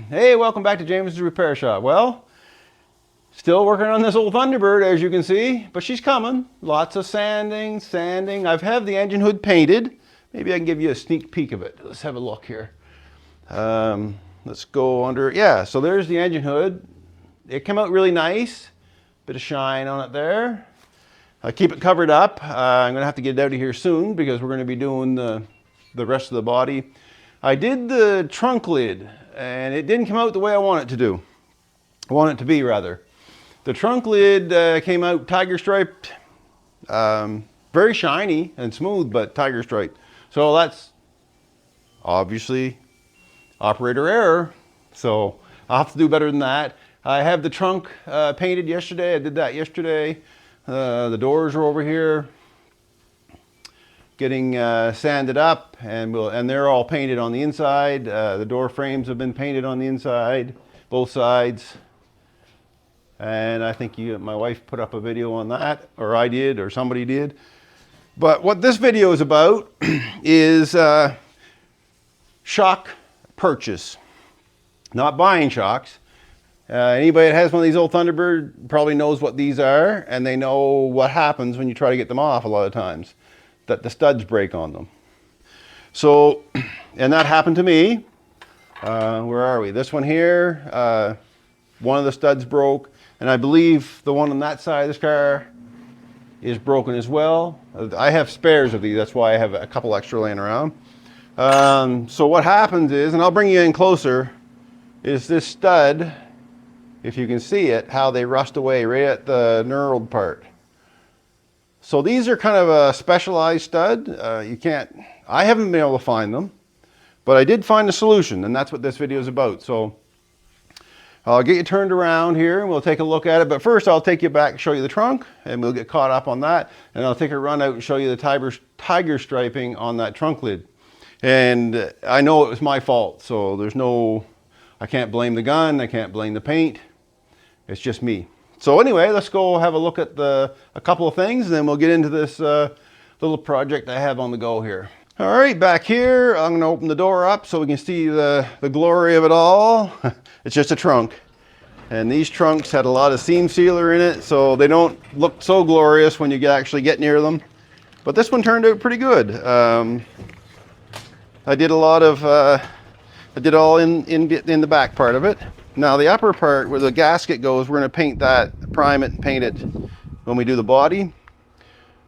Hey, welcome back to James's Repair Shop. Well, still working on this old Thunderbird, as you can see, but she's coming. Lots of sanding. I've had the engine hood painted. Maybe I can give you a sneak peek of it. Let's have a look here. Let's go under, yeah, so there's the engine hood. It came out really nice. Bit of shine on it there. I keep it covered up. I'm gonna have to get it out of here soon because we're gonna be doing the rest of the body. I did the trunk lid and it didn't come out the way I want it to do. I want it to be, rather. The trunk lid came out tiger striped, very shiny and smooth, but tiger striped. So that's obviously operator error. So I'll have to do better than that. I have the trunk painted yesterday. I did that yesterday. The doors are over here getting sanded up, and they're all painted on the inside. The door frames have been painted on the inside, both sides. And I think my wife put up a video on that, or I did, or somebody did. But what this video is about is shock purchase, not buying shocks. Anybody that has one of these old Thunderbird probably knows what these are, and they know what happens when you try to get them off a lot of times, that the studs break on them. So, and that happened to me. Where are we? This one here, one of the studs broke, and I believe the one on that side of this car is broken as well. I have spares of these, that's why I have a couple extra laying around. So what happens is, and I'll bring you in closer, is this stud, if you can see it, how they rust away right at the knurled part. So these are kind of a specialized stud. I haven't been able to find them, but I did find a solution, and that's what this video is about. So I'll get you turned around here and we'll take a look at it. But first I'll take you back and show you the trunk, and we'll get caught up on that. And I'll take a run out and show you the tiger striping on that trunk lid. And I know it was my fault, so I can't blame the gun, I can't blame the paint. It's just me. So anyway, let's go have a look at a couple of things, and then we'll get into this little project I have on the go here. All right, back here, I'm gonna open the door up so we can see the glory of it all. It's just a trunk. And these trunks had a lot of seam sealer in it, so they don't look so glorious when you actually get near them. But this one turned out pretty good. I did all in the back part of it. Now the upper part where the gasket goes, we're going to prime it and paint it when we do the body.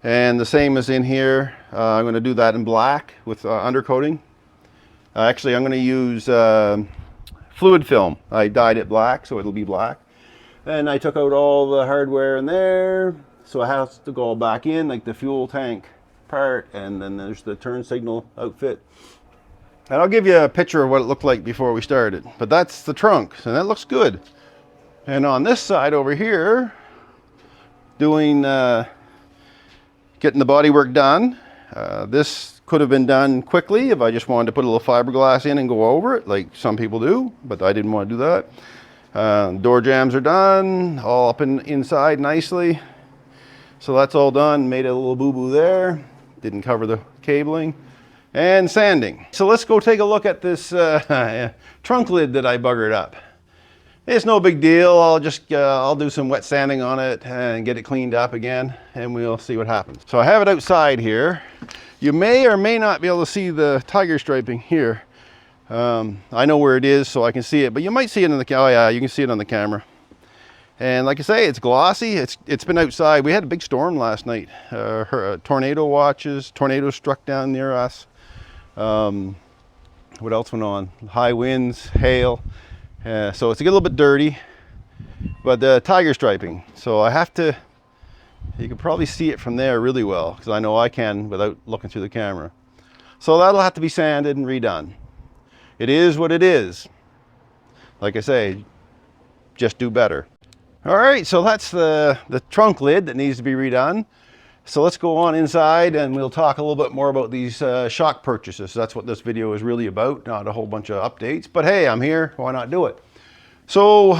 And the same as in here, I'm going to do that in black with undercoating. Actually, I'm going to use fluid film. I dyed it black, so it'll be black. And I took out all the hardware in there, so it has to go back in, like the fuel tank part, and then there's the turn signal outfit. And I'll give you a picture of what it looked like before we started. But that's the trunk, and that looks good. And on this side over here, getting the bodywork done. This could have been done quickly if I just wanted to put a little fiberglass in and go over it, like some people do, but I didn't want to do that. Door jambs are done, all up inside nicely. So that's all done, made a little boo-boo there. Didn't cover the cabling. And sanding. So let's go take a look at this trunk lid that I buggered up. It's no big deal. I'll do some wet sanding on it and get it cleaned up again, and we'll see what happens. So I have it outside here. You may or may not be able to see the tiger striping here. I know where it is, so I can see it, but you might see it in the camera. Oh yeah, you can see it on the camera. And like I say, it's glossy. It's been outside. We had a big storm last night. Tornadoes struck down near us. What else went on? High winds, hail. So it's a little bit dirty, but the tiger striping. So you can probably see it from there really well, because I know I can without looking through the camera. So that'll have to be sanded and redone. It is what it is. Like I say, just do better. All right, so that's the trunk lid that needs to be redone. So let's go on inside and we'll talk a little bit more about these shock purchases. That's what this video is really about, not a whole bunch of updates. But hey, I'm here, why not do it? So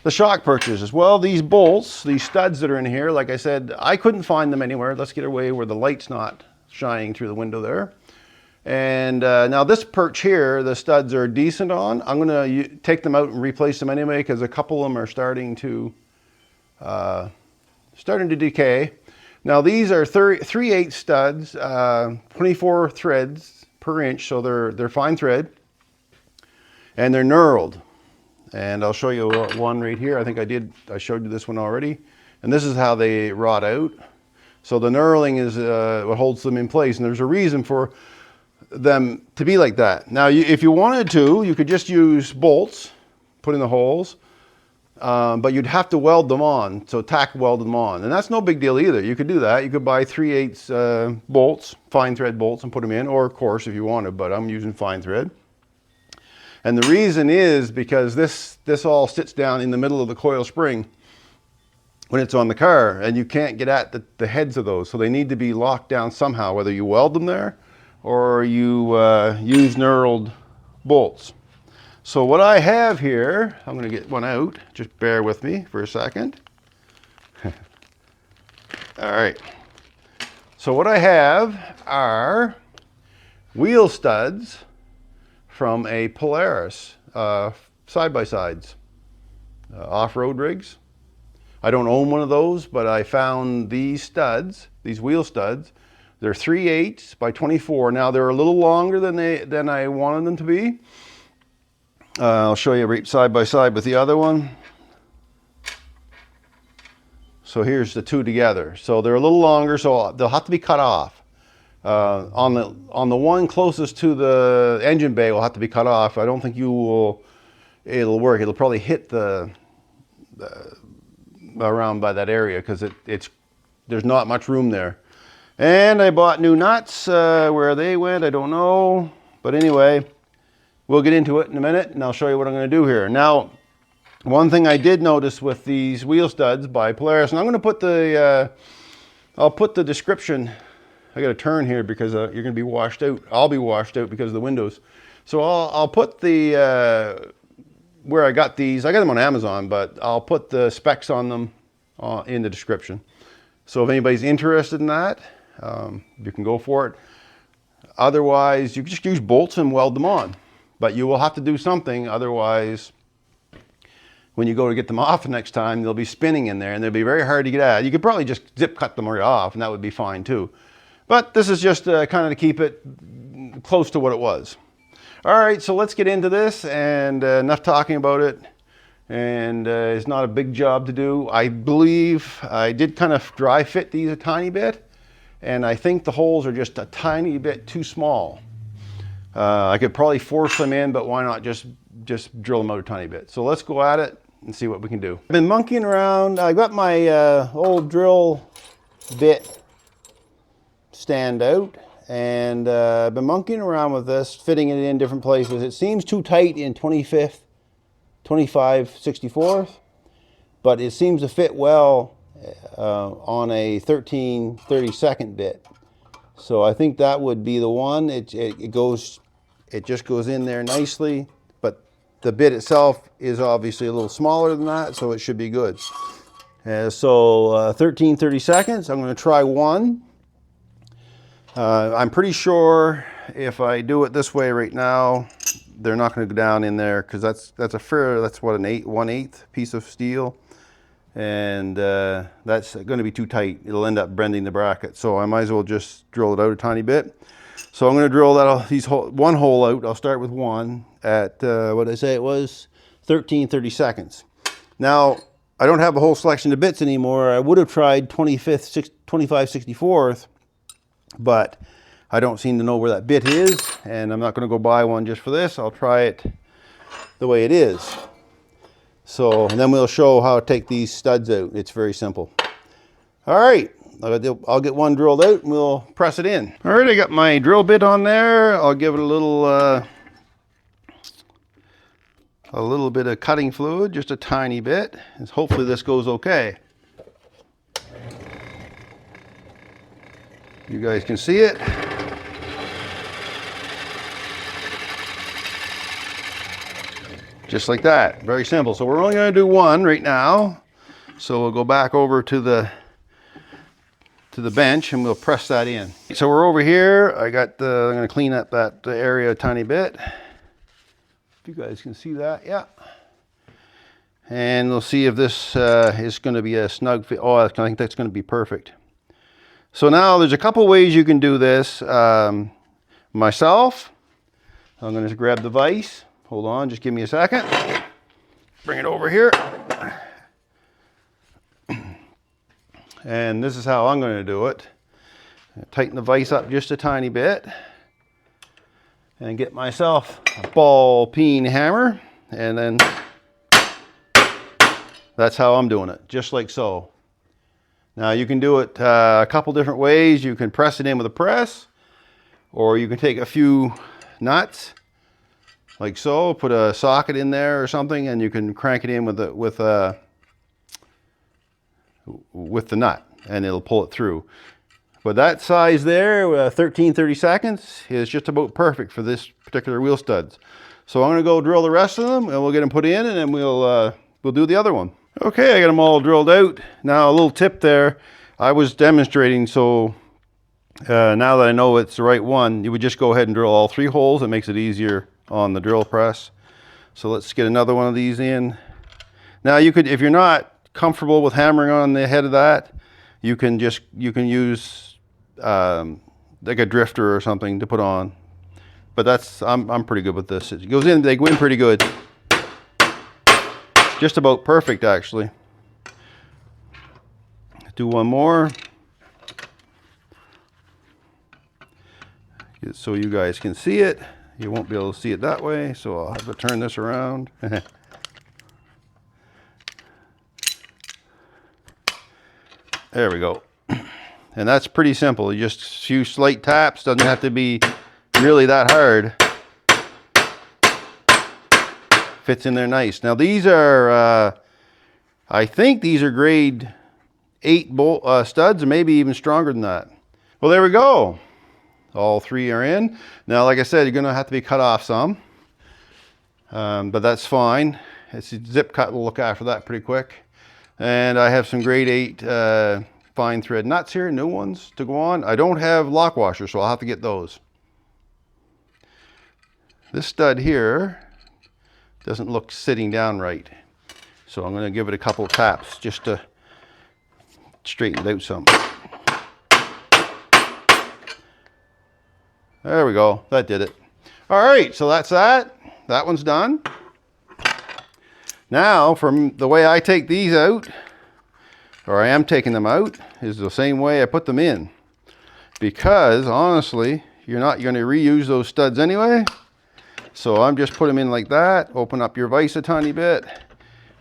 the shock purchases. Well, these bolts, these studs that are in here, like I said, I couldn't find them anywhere. Let's get away where the light's not shining through the window there. And now this perch here, the studs are decent on. I'm gonna take them out and replace them anyway, because a couple of them are starting to decay. Now these are 3/8 studs, 24 threads per inch, so they're fine thread, and they're knurled. And I'll show you one right here. I think I showed you this one already. And this is how they rot out. So the knurling is what holds them in place, and there's a reason for them to be like that. Now, if you wanted to, you could just use bolts, put in the holes, but you'd have to weld them on, so tack weld them on. And that's no big deal either. You could do that. You could buy 3/8 bolts, fine thread bolts, and put them in, or coarse if you wanted, but I'm using fine thread. And the reason is because this all sits down in the middle of the coil spring when it's on the car, and you can't get at the heads of those, so they need to be locked down somehow, whether you weld them there or you use knurled bolts. So what I have here, I'm going to get one out, just bear with me for a second. All right, so what I have are wheel studs from a Polaris side-by-sides, off-road rigs. I don't own one of those, but I found these studs, these wheel studs. They're 3/8 by 24. Now they're a little longer than I wanted them to be. I'll show you right side by side with the other one. So here's the two together. So they're a little longer, so they'll have to be cut off. On the one closest to the engine bay will have to be cut off. I don't think it'll work. It'll probably hit the around by that area, because there's not much room there. And I bought new nuts. Where they went, I don't know. But anyway, we'll get into it in a minute, and I'll show you what I'm going to do here. Now, one thing I did notice with these wheel studs by Polaris, and I'm going to put I'll put the description. I got to turn here because you're going to be washed out. I'll be washed out because of the windows. So I'll put where I got these. I got them on Amazon, but I'll put the specs on them in the description. So if anybody's interested in that, you can go for it. Otherwise, you can just use bolts and weld them on. But you will have to do something, otherwise, when you go to get them off the next time, they'll be spinning in there, and they'll be very hard to get at. You could probably just zip cut them right off, and that would be fine too. But this is just kind of to keep it close to what it was. All right, so let's get into this, and enough talking about it. And it's not a big job to do. I believe I did kind of dry fit these a tiny bit, and I think the holes are just a tiny bit too small. I could probably force them in, but why not just drill them out a tiny bit. So let's go at it and see what we can do. I've been monkeying around. I got my old drill bit stand out, and I've been monkeying around with this, fitting it in different places. It seems too tight in 25 64th, but it seems to fit well on a 13 32nd bit. So I think that would be the one. It just goes in there nicely, but the bit itself is obviously a little smaller than that, so it should be good. So 13 32nds, I'm going to try one. I'm pretty sure if I do it this way right now, they're not going to go down in there, because that's what, an 1/8 piece of steel, and that's going to be too tight. It'll end up bending the bracket, so I might as well just drill it out a tiny bit. So I'm going to drill one hole out. I'll start with one at what did I say it was, 13 32nds. Now I don't have a whole selection of bits anymore. I would have tried 25 64th, but I don't seem to know where that bit is, and I'm not going to go buy one just for this. I'll try it the way it is. So, and then we'll show how to take these studs out. It's very simple. All right, I'll get one drilled out and we'll press it in. All right, I got my drill bit on there. I'll give it a little bit of cutting fluid, just a tiny bit. And hopefully this goes okay. You guys can see it. Just like that, very simple. So we're only going to do one right now. So we'll go back over to the to the bench and we'll press that in. So we're over here. I'm gonna clean up that area a tiny bit. If you guys can see that, yeah. And we'll see if this is gonna be a snug fit. Oh, I think that's gonna be perfect. So now there's a couple ways you can do this. Myself, I'm gonna grab the vise. Hold on, just give me a second. Bring it over here. And this is how I'm going to do it. Tighten the vise up just a tiny bit. And get myself a ball peen hammer. And then that's how I'm doing it, just like so. Now you can do it a couple different ways. You can press it in with a press. Or you can take a few nuts, like so, put a socket in there or something, and you can crank it in with the nut, and it'll pull it through. But that size there, 13/32, is just about perfect for this particular wheel studs. So I'm going to go drill the rest of them, and we'll get them put in, and then we'll do the other one. Okay, I got them all drilled out. Now a little tip there, I was demonstrating, so now that I know it's the right one, you would just go ahead and drill all 3 holes. It makes it easier on the drill press. So let's get another one of these in. Now you could, if you're not comfortable with hammering on the head of that, you can use like a drifter or something to put on. But that's, I'm pretty good with this. It goes in, they go in pretty good. Just about perfect actually. Do one more. So you guys can see it. You won't be able to see it that way, so I'll have to turn this around. There we go. And that's pretty simple. You just a few slight taps, doesn't have to be really that hard. Fits in there nice. Now these are, I think these are grade 8 bolt studs, or maybe even stronger than that. Well, there we go. All 3 are in. Now, like I said, you're gonna have to be cut off some, but that's fine. It's a zip cut will look after that pretty quick. And I have some grade 8 fine thread nuts here, new ones to go on. I don't have lock washers, so I'll have to get those. This stud here doesn't look sitting down right, so I'm gonna give it a couple of taps just to straighten it out some. There we go, that did it. All right, so that's that. That one's done. Now, from the way I take these out, or I am taking them out, is the same way I put them in. Because, honestly, you're not going to reuse those studs anyway. So I'm just put them in like that, open up your vise a tiny bit,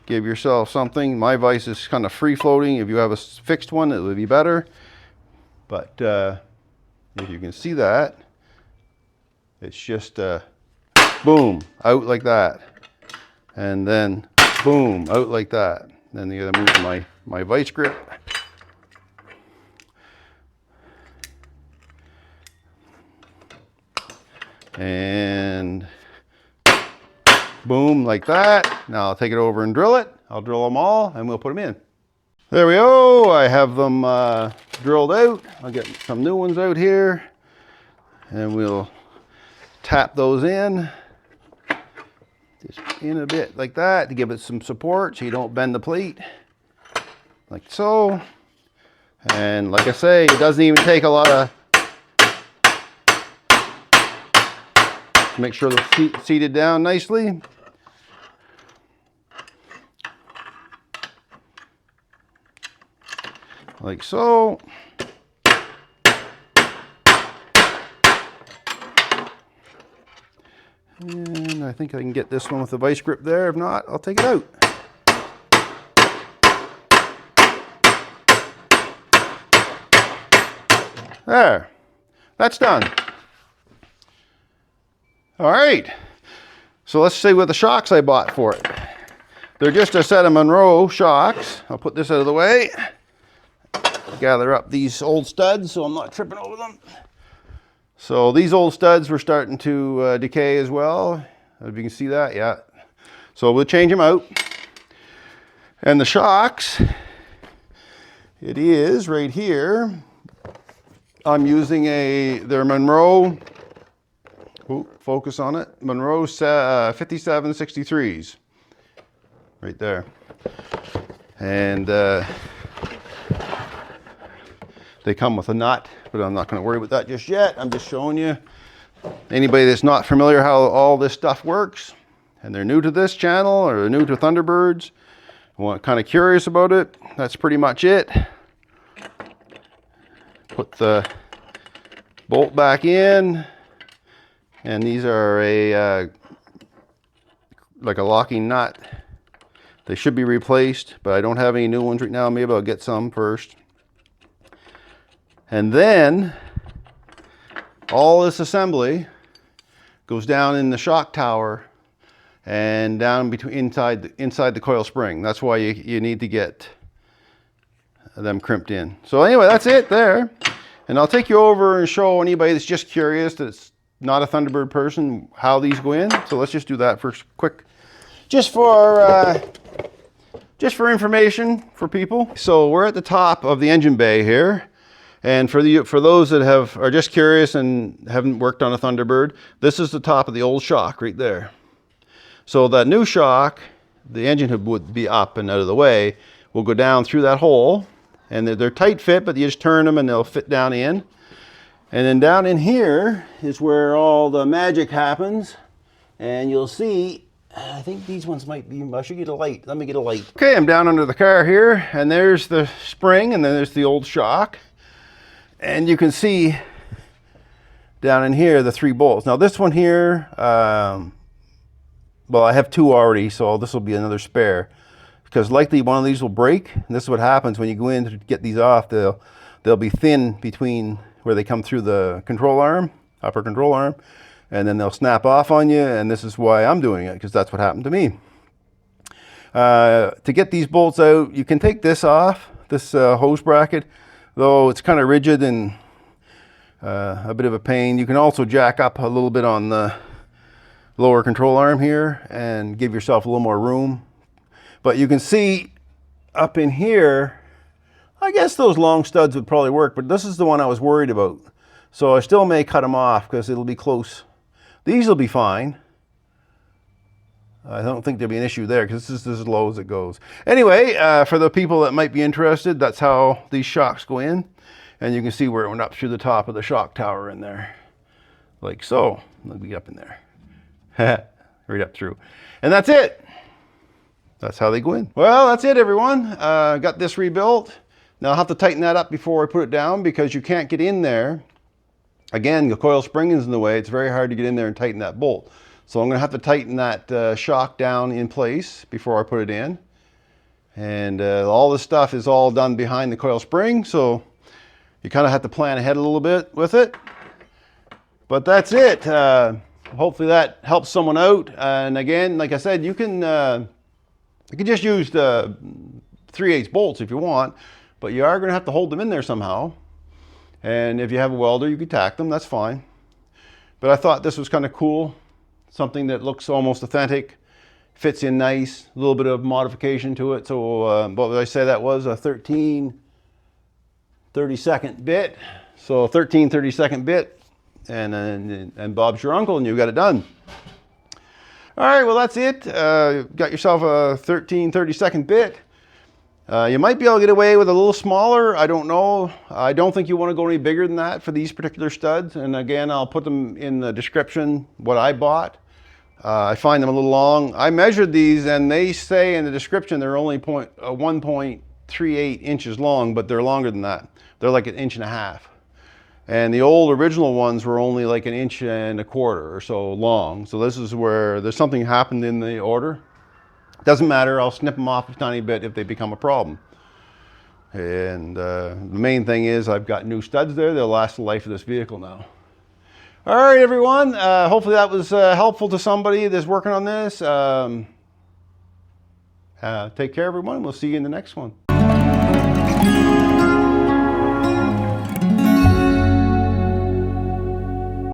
give yourself something. My vise is kind of free floating. If you have a fixed one, it would be better. But if you can see that, it's just boom, out like that. And then boom, out like that. Then you gotta move my vice grip. And boom, like that. Now I'll take it over and drill it. I'll drill them all and we'll put them in. There we go, I have them drilled out. I'll get some new ones out here and we'll tap those in. Just in a bit like that to give it some support so you don't bend the plate. Like so. And like I say, it doesn't even take a lot of, make sure they're seated down nicely. Like so. And I think I can get this one with the vice grip there. If not, I'll take it out. There, that's done. All right, so let's see what the shocks I bought for it. They're just a set of Monroe shocks. I'll put this out of the way. Gather up these old studs so I'm not tripping over them. So these old studs were starting to decay as well. If you can see that, yeah. So we'll change them out. And the shocks, it is right here. I'm using their Monroe, focus on it, Monroe 5763s, right there. And they come with a nut, but I'm not going to worry about that just yet. I'm just showing you. Anybody that's not familiar how all this stuff works, and they're new to this channel or they're new to Thunderbirds, kind of curious about it, that's pretty much it. Put the bolt back in, and these are like a locking nut. They should be replaced, but I don't have any new ones right now. Maybe I'll get some first. And then all this assembly goes down in the shock tower and down inside the coil spring. That's why you need to get them crimped in. So anyway, that's it there. And I'll take you over and show anybody that's just curious, that's not a Thunderbird person, how these go in. So let's just do that first, quick, just for information for people. So we're at the top of the engine bay here. And for those that are just curious and haven't worked on a Thunderbird, this is the top of the old shock right there. So that new shock, the engine hood would be up and out of the way, will go down through that hole. And they're tight fit, but you just turn them and they'll fit down in. And then down in here is where all the magic happens. And you'll see, I think these ones might be, I should get a light. Let me get a light. Okay, I'm down under the car here, and there's the spring, and then there's the old shock. And you can see down in here the 3 bolts. Now this one here, well, I have 2 already, so this will be another spare. Because likely one of these will break. And this is what happens when you go in to get these off. They'll be thin between where they come through the control arm, upper control arm, and then they'll snap off on you. And this is why I'm doing it, because that's what happened to me. To get these bolts out, you can take this off, this hose bracket. Though it's kind of rigid and a bit of a pain. You can also jack up a little bit on the lower control arm here and give yourself a little more room. But you can see up in here, I guess those long studs would probably work, but this is the one I was worried about. So I still may cut them off because it'll be close. These will be fine. I don't think there'll be an issue there because this is as low as it goes. Anyway, for the people that might be interested, that's how these shocks go in. And you can see where it went up through the top of the shock tower in there. Like so. It'll be up in there. Right up through. And that's it. That's how they go in. Well, that's it, everyone. Got this rebuilt. Now I'll have to tighten that up before I put it down because you can't get in there. Again, the coil spring is in the way. It's very hard to get in there and tighten that bolt. So I'm going to have to tighten that shock down in place before I put it in. And all this stuff is all done behind the coil spring, so you kind of have to plan ahead a little bit with it. But that's it. Hopefully that helps someone out. And again, like I said, you can just use the 3/8 bolts if you want, but you are going to have to hold them in there somehow. And if you have a welder, you can tack them. That's fine. But I thought this was kind of cool. Something that looks almost authentic, fits in nice, a little bit of modification to it. So what did I say that was? A 13 32nd bit. So a 13 32nd bit, and Bob's your uncle, and you got it done. All right, well that's it. Got yourself a 13 32nd bit. You might be able to get away with a little smaller. I don't know. I don't think you want to go any bigger than that for these particular studs. And again, I'll put them in the description, what I bought. I find them a little long. I measured these and they say in the description they're only 1.38 inches long, but they're longer than that. They're like 1.5 inches. And the old original ones were only like 1.25 inches or so long. So this is where there's something happened in the order. Doesn't matter, I'll snip them off a tiny bit if they become a problem. And the main thing is I've got new studs there. They'll last the life of this vehicle now. All right, everyone. Hopefully that was helpful to somebody that's working on this. Take care, everyone. We'll see you in the next one.